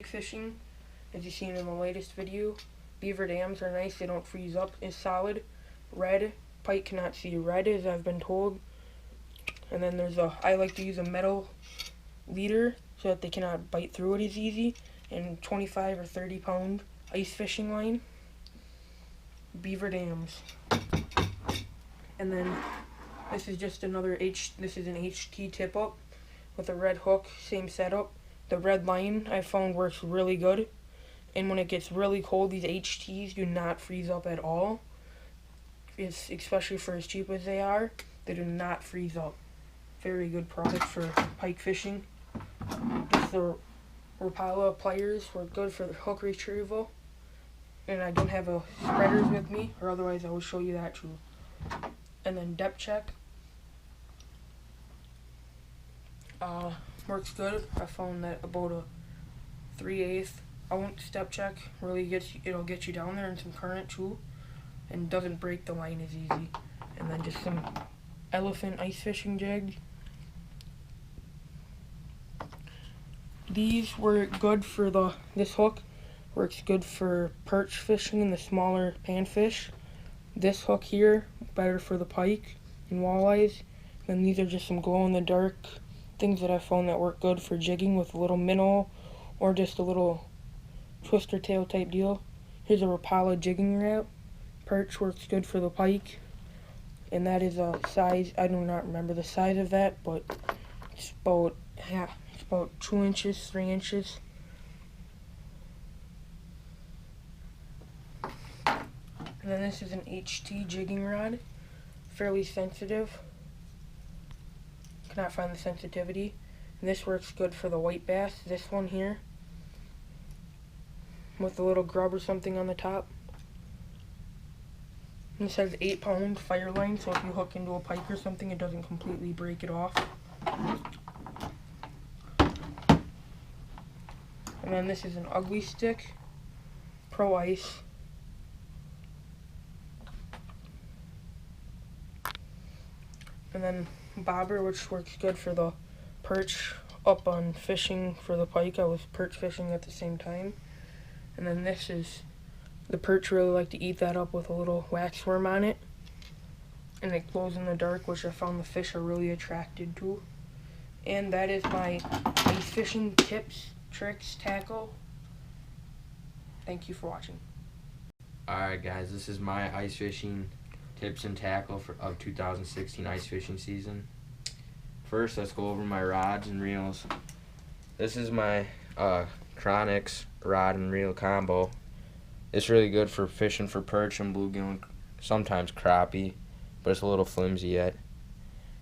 fishing, as you've seen in the latest video. Beaver dams are nice, they don't freeze up, it's solid. Red, pike cannot see red, as I've been told. And then I like to use a metal leader so that they cannot bite through it as easy. And 25 or 30 pound ice fishing line. Beaver dams. And then this is just another this is an HT tip up with a red hook, same setup. The red line I found works really good. And when it gets really cold, these HTs do not freeze up at all. Especially for as cheap as they are, they do not freeze up. Very good product for pike fishing. Just the Rapala pliers were good for the hook retrieval. And I don't have a spreaders with me, or otherwise I will show you that too. And then depth check. Works good. I found that about a 3/8 ounce step check really it'll get you down there in some current too, and doesn't break the line as easy. And then just some elephant ice fishing jig. These were good for this hook works good for perch fishing and the smaller panfish. This hook here better for the pike and walleyes. And these are just some glow in the dark things that I found that work good for jigging with a little minnow or just a little twister tail type deal. Here's a Rapala jigging wrap. Perch works good for the pike, and that is a size, I do not remember the size of that, but it's about 2 inches, 3 inches. And then this is an HT jigging rod, fairly sensitive. Cannot find the sensitivity. And this works good for the white bass, this one here, with a little grub or something on the top. And this has 8 pound fire line, so if you hook into a pike or something, it doesn't completely break it off. And then this is an ugly stick, Pro Ice. And then bobber, which works good for the perch up on fishing for the pike. I was perch fishing at the same time. And then this is, the perch really like to eat that up with a little waxworm on it. And it glows in the dark, which I found the fish are really attracted to. And that is my ice fishing tips, tricks, tackle. Thank you for watching. Alright guys, this is my ice fishing tips and tackle of 2016 ice fishing season. First, let's go over my rods and reels. This is my Chronix rod and reel combo. It's really good for fishing for perch and bluegill and sometimes crappie, but it's a little flimsy yet.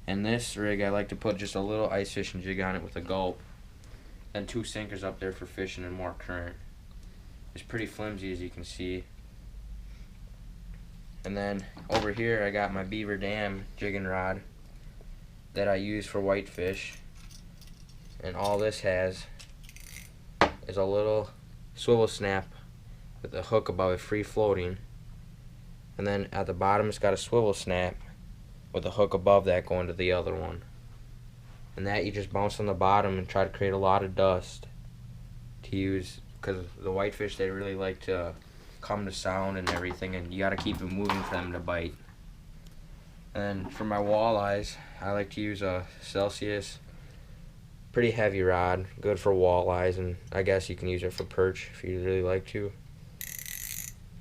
And this rig, I like to put just a little ice fishing jig on it with a gulp, and 2 sinkers up there for fishing and more current. It's pretty flimsy, as you can see. And then over here I got my Beaver Dam jigging rod that I use for whitefish. And all this has is a little swivel snap with a hook above it free floating. And then at the bottom it's got a swivel snap with a hook above that going to the other one. And that you just bounce on the bottom and try to create a lot of dust to use, because the whitefish, they really like to come to sound and everything, and you got to keep it moving for them to bite. And for my walleyes, I like to use a Celsius, pretty heavy rod, good for walleyes, and I guess you can use it for perch if you really like to.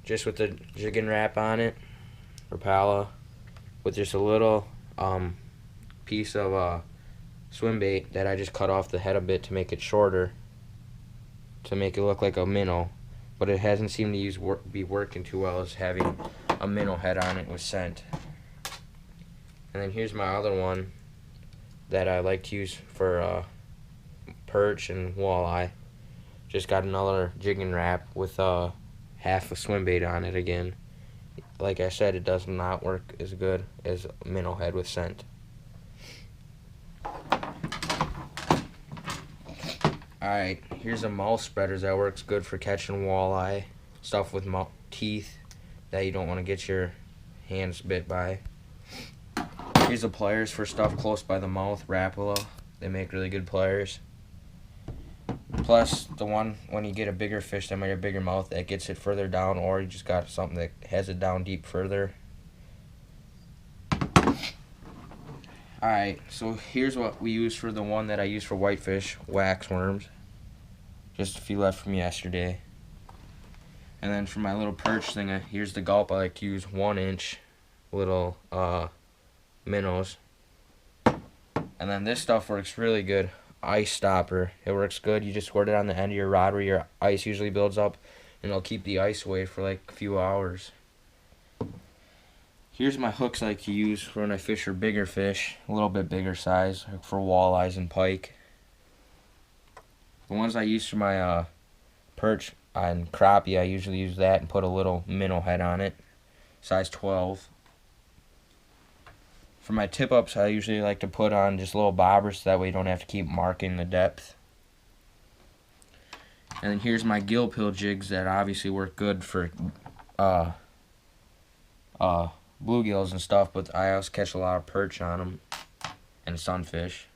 Just with the jigging wrap on it, Rapala, with just a little piece of swim bait that I just cut off the head a bit to make it shorter, to make it look like a minnow. But it hasn't seemed to be working too well as having a minnow head on it with scent. And then here's my other one that I like to use for perch and walleye. Just got another jigging wrap with half a swim bait on it again. Like I said, it does not work as good as a minnow head with scent. Alright, here's a mouth spreaders that works good for catching walleye, stuff with teeth that you don't want to get your hands bit by. Here's the pliers for stuff close by the mouth, Rapala. They make really good pliers. Plus, the one, when you get a bigger fish that might have a bigger mouth, that gets it further down, or you just got something that has it down deep further. Alright, so here's what we use for the one that I use for whitefish, wax worms. Just a few left from yesterday. And then for my little perch thing, here's the gulp. I like to use 1-inch little minnows. And then this stuff works really good. Ice stopper. It works good. You just squirt it on the end of your rod where your ice usually builds up, and it'll keep the ice away for like a few hours. Here's my hooks I like to use for when I fish for bigger fish, a little bit bigger size, like for walleyes and pike. The ones I use for my perch and crappie, I usually use that and put a little minnow head on it, size 12. For my tip-ups, I usually like to put on just little bobbers so that way you don't have to keep marking the depth. And then here's my gill pill jigs that obviously work good for bluegills and stuff, but I also catch a lot of perch on them and sunfish.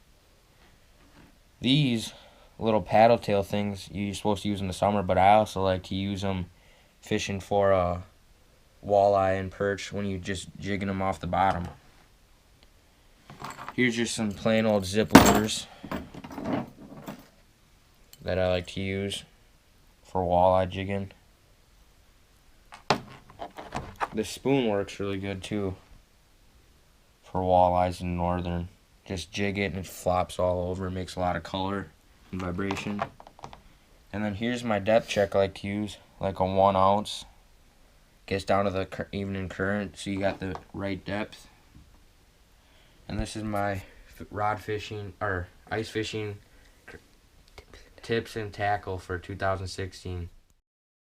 These little paddle tail things you're supposed to use in the summer, but I also like to use them fishing for walleye and perch when you're just jigging them off the bottom. Here's just some plain old zip lures that I like to use for walleye jigging. This spoon works really good too for walleyes in northern. Just jig it and it flops all over. It makes a lot of color and vibration. And then here's my depth check I like to use, like a 1 ounce. Gets down to the evening current, so you got the right depth. And this is my rod fishing or ice fishing tips and tackle for 2016.